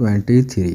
23।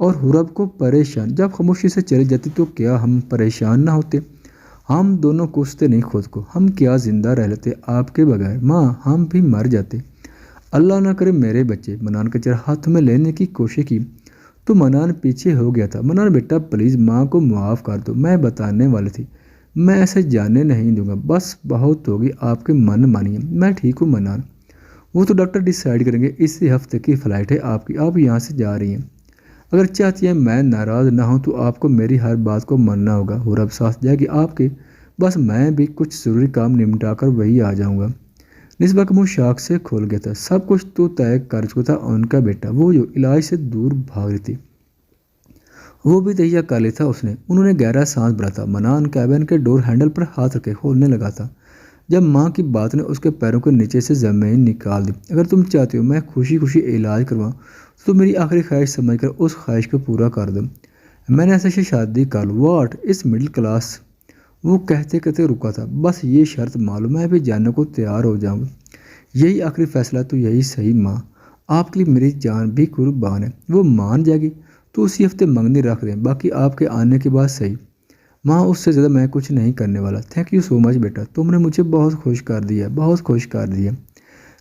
اور حرب کو پریشان۔ جب خاموشی سے چلی جاتی تو کیا ہم پریشان نہ ہوتے؟ ہم دونوں کوستے نہیں خود کو، ہم کیا زندہ رہ لیتے آپ کے بغیر؟ ماں ہم بھی مر جاتے۔ اللہ نہ کرے میرے بچے۔ منان کا چہرہ ہاتھ میں لینے کی کوشش کی تو منان پیچھے ہو گیا تھا۔ منان بیٹا پلیز ماں کو معاف کر دو، میں بتانے والی تھی، میں ایسے جانے نہیں دوں گا، بس بہت ہوگی، آپ کے من مانیے، میں ٹھیک ہوں منان۔ وہ تو ڈاکٹر ڈیسائیڈ کریں گے، اسی ہفتے کی فلائٹ ہے آپ کی، آپ یہاں سے جا رہی ہیں۔ اگر چاہتی ہیں میں ناراض نہ ہوں تو آپ کو میری ہر بات کو ماننا ہوگا۔ حرب ساتھ جائے گی آپ کے، بس میں بھی کچھ ضروری کام نمٹا کر وہی آ جاؤں گا۔ نسبہ کا منہ شاک سے کھول گیا تھا، سب کچھ تو طے کر چکا تھا۔ ان کا بیٹا وہ جو علاج سے دور بھاگ رہی تھی، وہ بھی تہیا کر لی تھا اس نے۔ انہوں نے گہرا سانس بھرا تھا۔ منان کیبن کے ڈور ہینڈل پر ہاتھ رکھے کھولنے لگا تھا جب ماں کی بات نے اس کے پیروں کے نیچے سے زمین نکال دی۔ اگر تم چاہتے ہو میں خوشی خوشی علاج کرواؤں تو میری آخری خواہش سمجھ کر اس خواہش کو پورا کر دو، میں نے ایسے سے شادی کر لوں۔ واٹ اس مڈل کلاس، وہ کہتے کہتے رکا تھا۔ بس یہ شرط مان لو، میں بھی جاننے کو تیار ہو جاؤں گا، یہی آخری فیصلہ تو یہی صحیح ماں، آپ کے لیے میری جان بھی قربان ہے۔ وہ مان جائے گی تو اسی ہفتے منگنی رکھ دیں، باقی آپ کے آنے کے بعد صحیح ماں، اس سے زیادہ میں کچھ نہیں کرنے والا۔ تھینک یو سو مچ بیٹا، تم نے مجھے بہت خوش کر دیا، بہت خوش کر دیا۔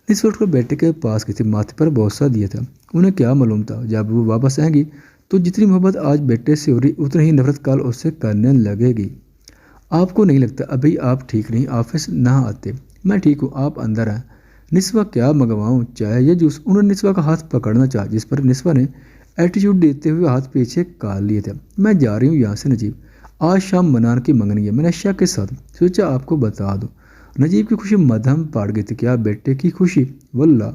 نصف اٹھ کر بیٹے کے پاس گئی تھی، ماتھے پر بوسہ دیا تھا۔ انہیں کیا معلوم تھا جب وہ واپس آئیں گی تو جتنی محبت آج بیٹے سے ہو رہی اتنی ہی نفرت کل اس سے کرنے لگے گی۔ آپ کو نہیں لگتا ابھی آپ ٹھیک نہیں آفس نہ آتے؟ میں ٹھیک ہوں، آپ اندر آئیں۔ نسوہ کیا منگواؤں، چائے یا جوس؟ انہوں نے نسوہ کا ہاتھ پکڑنا چاہا، جس پر نسوہ نے ایٹیٹیوڈ دیتے ہوئے ہاتھ پیچھے کال لیے تھے۔ میں جا رہی ہوں یہاں سے نجیب، آج شام منان کی منگنی ہے، میں نے شک کے ساتھ سوچا آپ کو بتا دوں۔ نجیب کی خوشی مدھم پڑ گئی تھی۔ کیا بیٹے کی خوشی؟ واللہ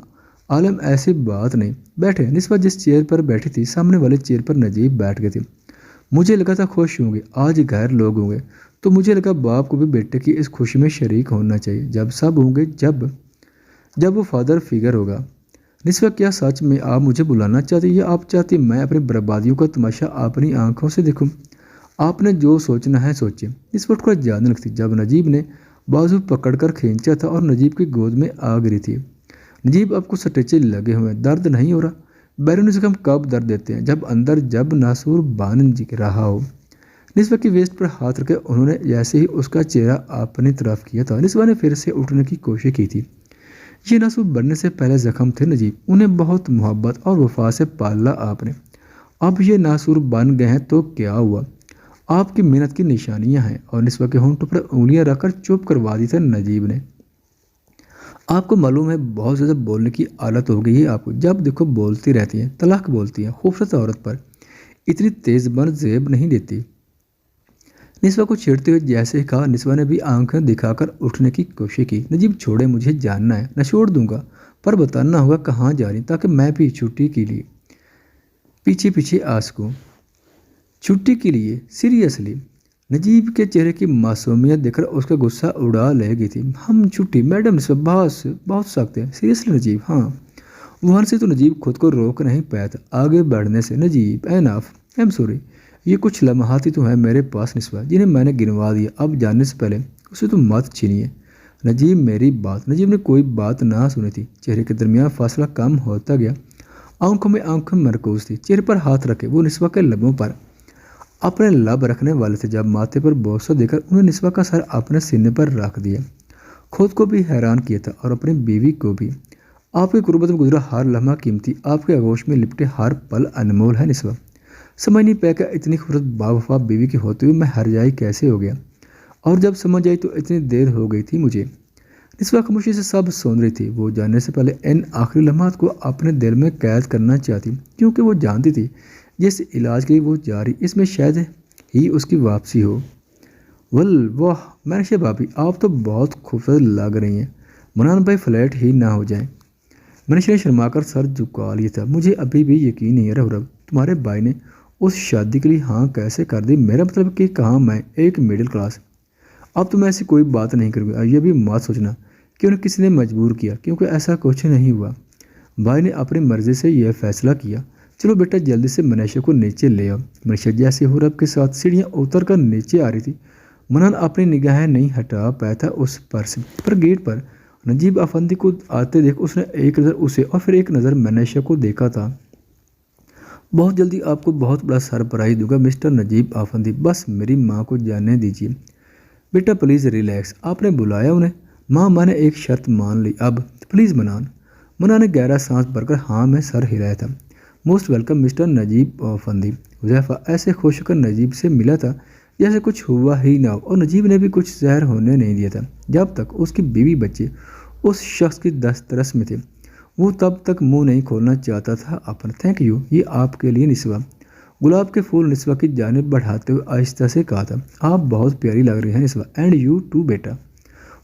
عالم ایسی بات نہیں۔ بیٹھے۔ نسوہ جس چیئر پر بیٹھی تھی سامنے والے چیئر پر نجیب بیٹھ گئے تھے۔ مجھے لگا تھا خوش ہوں گے، آج غیر لوگ ہوں گے، تو مجھے لگا باپ کو بھی بیٹے کی اس خوشی میں شریک ہونا چاہیے۔ جب سب ہوں گے، جب وہ فادر فگر ہوگا۔ نسوہ کیا سچ میں آپ مجھے بلانا چاہتے یا آپ چاہتی میں اپنی بربادیوں کا تماشا اپنی آنکھوں سے دیکھوں؟ آپ نے جو سوچنا ہے سوچیں۔ نسوہ اٹھ کر جانے لگتی جب نجیب نے بازو پکڑ کر کھینچا تھا اور نجیب کی گود میں آ گری تھی۔ نجیب آپ کو سٹیچے لگے ہوئے، درد نہیں ہو رہا؟ بیرونی زخم کب درد دیتے ہیں؟ جب اندر جب ناسور بان رہا ہو۔ نسوہ کی ویسٹ پر ہاتھ رکھے انہوں نے جیسے ہی اس کا چہرہ اپنی طرف کیا تھا، نسوہ نے پھر سے اٹھنے کی کوشش کی تھی۔ یہ ناسور بننے سے پہلے زخم تھے نجیب، انہیں بہت محبت اور وفا سے پالا آپ نے، اب یہ ناسور بن گئے ہیں تو کیا ہوا؟ آپ کی محنت کی نشانیاں ہیں۔ اور نسوہ کے ہونٹوں پر انگلیاں رکھ کر چپ کروا دی تھی نجیب نے۔ آپ کو معلوم ہے بہت زیادہ بولنے کی عادت ہو گئی ہے آپ کو، جب دیکھو بولتی رہتی ہیں، طلاق بولتی ہیں، خوبصورت عورت پر اتنی تیز زبان زیب نہیں دیتی۔ نسوہ کو چھیڑتے ہوئے جیسے ہی کہا، نسوہ نے بھی آنکھیں دکھا کر اٹھنے کی کوشش کی۔ نجیب چھوڑے، مجھے جاننا ہے، نہ چھوڑ دوں گا، پر بتانا ہوگا کہاں جا رہی تاکہ میں بھی چھٹی کے لیے پیچھے پیچھے آ سکوں۔ چھٹی کے لیے؟ سیریسلی؟ نجیب کے چہرے کی معصومیت دیکھ کر اس کا غصہ اڑا لے گئی تھی۔ ہم چھٹی میڈم نسوہ بہت سخت ہے۔ سیریسلی نجیب؟ ہاں۔ وہاں سے تو نجیب خود کو روک نہیں پایا تھا آگے بڑھنے سے۔ نجیب اینف، ایم سوری، یہ کچھ لمحات ہی تو ہیں میرے پاس نسوہ، جنہیں میں نے گنوا دیا، اب جاننے سے پہلے اسے تو مت چھینیے۔ نجیب میری بات۔ نجیب نے کوئی بات نہ سنی تھی، چہرے کے درمیان فاصلہ کم ہوتا گیا، آنکھوں میں آنکھیں مرکوز تھی، چہرے پر ہاتھ رکھے وہ نسوہ کے لبوں پر اپنے لب رکھنے والے تھے جب ماتھے پر بوسہ دے کر انہیں نسوہ کا سر اپنے سینے پر رکھ دیا۔ خود کو بھی حیران کیا تھا اور اپنی بیوی کو بھی۔ آپ کی قربت میں گزرا ہر لمحہ قیمتی، آپ کے آغوش میں لپٹے ہر پل انمول ہے نسوہ۔ سمجھ نہیں پایا کہ اتنی خوبصورت باوفا بیوی کے ہوتے ہوئے میں ہرجائی کیسے ہو گیا، اور جب سمجھ آئی تو اتنی دیر ہو گئی تھی مجھے۔ نسوہ خاموشی سے سب سن رہی تھی، وہ جاننے سے پہلے ان آخری لمحات کو اپنے دل میں قید کرنا چاہتی، کیونکہ وہ جانتی تھی جس علاج کے لیے وہ جا رہی اس میں شاید ہی اس کی واپسی ہو۔ واہ منشا بھابھی، آپ تو بہت خوبصورت لگ رہی ہیں، منان بھائی فلیٹ ہی نہ ہو جائیں۔ منشا نے شرما کر سر جھکا لیا تھا۔ مجھے ابھی بھی یقین نہیں ہے حرب، تمہارے بھائی نے اس شادی کے لیے ہاں کیسے کر دی؟ میرا مطلب کہ کہاں میں ایک مڈل کلاس۔ اب تو میں ایسی کوئی بات نہیں کروں گا، یہ بھی مت سوچنا کہ انہیں کسی نے مجبور کیا، کیونکہ ایسا کچھ نہیں ہوا، بھائی نے اپنی مرضی سے یہ فیصلہ کیا۔ چلو بیٹا جلدی سے منشا کو نیچے لے آؤ۔ منشا جیسے حرب کے ساتھ سیڑھیاں اتر کر نیچے آ رہی تھی، منان اپنی نگاہیں نہیں ہٹا پایا تھا اس پر سے۔ پر گیٹ پر نجیب افندی کو آتے دیکھ اس نے ایک نظر اسے اور پھر ایک نظر منشا کو دیکھا تھا۔ بہت جلدی آپ کو بہت بڑا سرپرائز دوں گا مسٹر نجیب آفندی، بس میری ماں کو جاننے دیجیے۔ بیٹا پلیز ریلیکس، آپ نے بلایا انہیں؟ ماں میں نے ایک شرط مان لی، اب پلیز منان۔ منان نے گہرا سانس بھر کر ہاں میں سر ہلایا تھا۔ موسٹ ویلکم مسٹر نجیب آفندی۔ حذیفہ ایسے خوش ہو کر نجیب سے ملا تھا جیسے کچھ ہوا ہی نہ ہو، اور نجیب نے بھی کچھ زہر ہونے نہیں دیا تھا۔ جب تک اس کی بیوی بچے اس شخص کی دسترس میں تھے وہ تب تک منہ نہیں کھولنا چاہتا تھا اپنا۔ تھینک یو، یہ آپ کے لیے نسوہ۔ گلاب کے پھول نسوہ کی جانب بڑھاتے ہوئے آہستہ سے کہا تھا، آپ بہت پیاری لگ رہی ہیں نسوہ، اینڈ یو ٹو بیٹا۔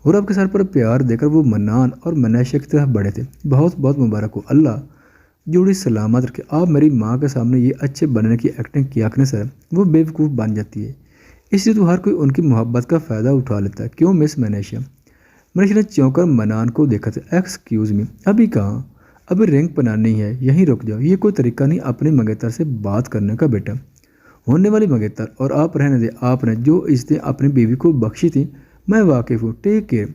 غراب کے سر پر پیار دے کر وہ منان اور منیشا کی طرف بڑھے تھے۔ بہت بہت مبارک ہو، اللہ جوڑی سلامت رکھے۔ آپ میری ماں کے سامنے یہ اچھے بننے کی ایکٹنگ کیا کریں سر، وہ بیوقوف بن جاتی ہے، اس لیے تو ہر کوئی ان کی محبت کا فائدہ اٹھا لیتا ہے، کیوں مس منیشا؟ منیشا نے چونک کر منان کو دیکھا تھا۔ ایکسکیوز می، ابھی کہاں؟ ابھی رنگ پہنانی ہے، یہیں رک جاؤ، یہ کوئی طریقہ نہیں اپنی منگیتر سے بات کرنے کا بیٹا، ہونے والی منگیتر، اور آپ رہنے دیں، آپ نے جو عزتیں اپنی بیوی کو بخشی تھیں میں واقف ہوں، ٹیک کیئر۔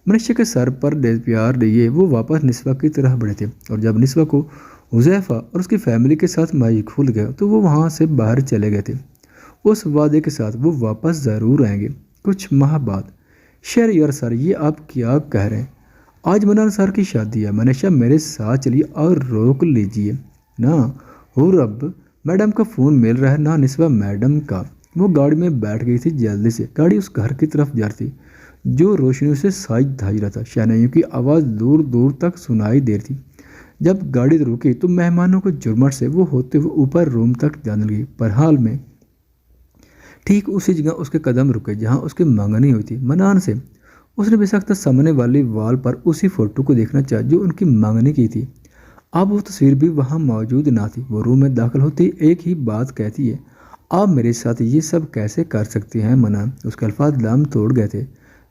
منیشا کے سر پر پیار دیے وہ واپس نسوہ کی طرح بڑھے تھے، اور جب نسوہ کو حذیفہ اور اس کی فیملی کے ساتھ مائی کھل گیا تو وہ وہاں سے باہر چلے گئے تھے، اس وعدے کے ساتھ وہ واپس ضرور آئیں گے کچھ ماہ بعد۔ شیر یار سر، یہ آپ کیا کہہ رہے ہیں؟ آج منان سر کی شادی ہے، منیشا میرے ساتھ چلیے اور روک لیجیے نا۔ ہو رب، میڈم کا فون مل رہا ہے نا نسوہ میڈم کا۔ وہ گاڑی میں بیٹھ گئی تھی جلدی سے، گاڑی اس گھر کی طرف جا رہی تھی جو روشنیوں سے ساج دھاج رہا تھا۔ شہنائیوں کی آواز دور دور تک سنائی دے رہی تھی۔ جب گاڑی رکی تو مہمانوں کو جرمٹ سے وہ ہوتے ہوئے اوپر روم تک جانے لگی، پر حال میں ٹھیک اسی جگہ اس کے قدم رکے جہاں اس کی منگنی ہوئی تھی منان سے۔ اس نے بے سخت سامنے والی وال پر اسی فوٹو کو دیکھنا چاہا جو ان کی منگنی کی تھی۔ اب وہ تصویر بھی وہاں موجود نہ تھی۔ وہ روم میں داخل ہوتی ایک ہی بات کہتی ہے، آپ میرے ساتھ یہ سب کیسے کر سکتے ہیں منان؟ اس کے الفاظ دم توڑ گئے تھے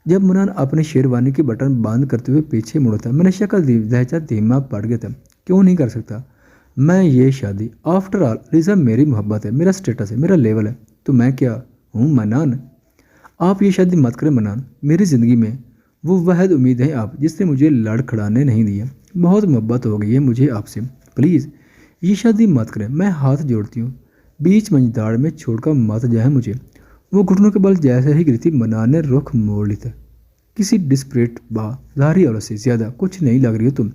جب منان اپنے شیروانی کے بٹن بند کرتے ہوئے پیچھے مڑا تھا۔ منیشا کا لہجہ دھیما پڑ گیا تھا، کیوں نہیں کر سکتا میں یہ شادی؟ آفٹر آل ریزا میری محبت ہے، میرا سٹیٹس ہے، میرا لیول ہے، تو میں کیا ہوں منان؟ آپ یہ شادی مت کریں منان، میری زندگی میں وہ واحد امید ہے آپ جس نے مجھے لڑ کھڑانے نہیں دیا۔ بہت محبت ہو گئی ہے مجھے آپ سے، پلیز یہ شادی مت کریں، میں ہاتھ جوڑتی ہوں، بیچ منجھاڑ میں چھوڑ کر مت جائیں مجھے۔ وہ گھٹنوں کے بل جیسے ہی گری تھی منان نے رخ موڑ لی تھا۔ کسی ڈسپریٹ ظاہری عورت سے زیادہ کچھ نہیں لگ رہی ہو تم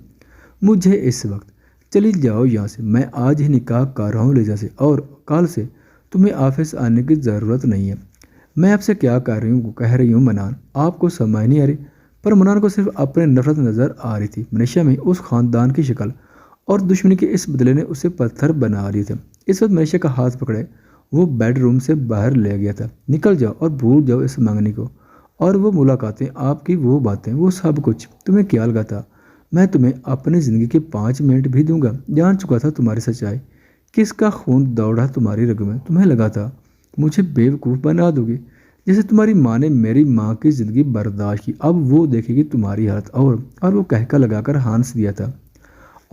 مجھے اس وقت، چلی جاؤ یہاں سے، میں آج ہی نکاح کر رہا ہوں لیزا سے، اور کل سے تمہیں آفس آنے کی ضرورت نہیں ہے۔ میں آپ سے کیا کہہ رہی ہوں منان، آپ کو سمجھ نہیں آ رہی؟ پر منان کو صرف اپنے نفرت نظر آ رہی تھی۔ منیشا میں اس خاندان کی شکل اور دشمنی کے اس بدلے نے اسے پتھر بنا لی تھا۔ اس وقت منیشا کا ہاتھ پکڑے وہ بیڈ روم سے باہر لے گیا تھا۔ نکل جاؤ اور بھول جاؤ اس منگنی کو، اور وہ ملاقاتیں، آپ کی وہ باتیں، وہ سب کچھ تمہیں کیا لگا تھا میں تمہیں اپنی زندگی کے 5 منٹ بھی دوں گا؟ جان چکا تھا تمہاری سچائی، کس کا خون دوڑا تمہاری رگ میں۔ تمہیں لگا تھا مجھے بیوقوف بنا دو گی جیسے تمہاری ماں نے میری ماں کی زندگی برداشت کی، اب وہ دیکھے گی تمہاری حالت۔ اور وہ کہکا لگا کر ہنس دیا تھا۔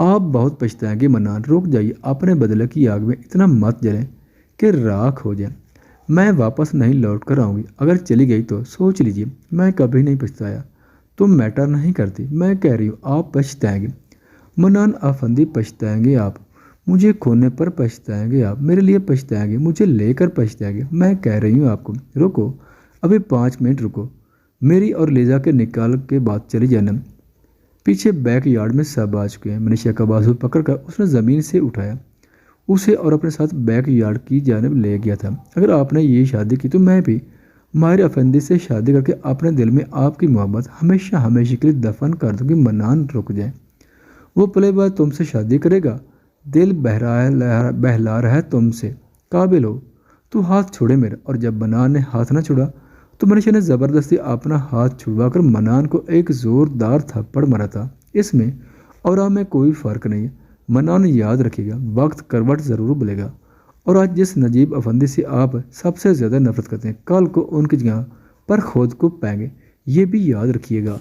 آپ بہت پچھتائیں گے منان، رک جائیے، اپنے بدلے کی آگ میں اتنا مت جلیں کہ راکھ ہو جائیں۔ میں واپس نہیں لوٹ کر آؤں گی، اگر چلی گئی تو سوچ لیجیے میں کبھی نہیں پچھتایا۔ تم میٹر نہیں کرتی، میں کہہ رہی ہوں آپ پچھتائیں گے منان آفندی، پچھتائیں گے آپ، مجھے کھونے پر پچھتائیں گے آپ، میرے لیے پچھتائیں گے، مجھے لے کر پچھتائیں گے۔ میں کہہ رہی ہوں آپ کو رکو، ابھی 5 منٹ رکو، میری اور لیزا کے نکال کے بعد چلی جانا۔ پیچھے بیک یارڈ میں سب آ چکے ہیں۔ منیشا کا بازو پکڑ کر اس نے زمین سے اٹھایا اسے اور اپنے ساتھ بیک یارڈ کی جانب لے گیا تھا۔ اگر آپ نے یہ شادی کی تو میں بھی ماہر افندی سے شادی کر کے اپنے دل میں آپ کی محبت ہمیشہ ہمیشہ کے لیے دفن کر دوں گی۔ منان رک جائیں، وہ پلے بار تم سے شادی کرے گا، دل بہلا رہا ہے تم سے، قابل ہو تو ہاتھ چھوڑے میرا۔ اور جب منان نے ہاتھ نہ چھوڑا تو منیشا نے زبردستی اپنا ہاتھ چھڑوا کر منان کو ایک زوردار تھپڑ مارا تھا۔ اس میں اور آپ میں کوئی فرق نہیں ہے، منان یاد رکھے گا، وقت کروٹ ضرور بلے گا، اور آج جس نجیب افندی سے آپ سب سے زیادہ نفرت کرتے ہیں کل کو ان کی جگہ پر خود کو پائیں گے، یہ بھی یاد رکھیے گا۔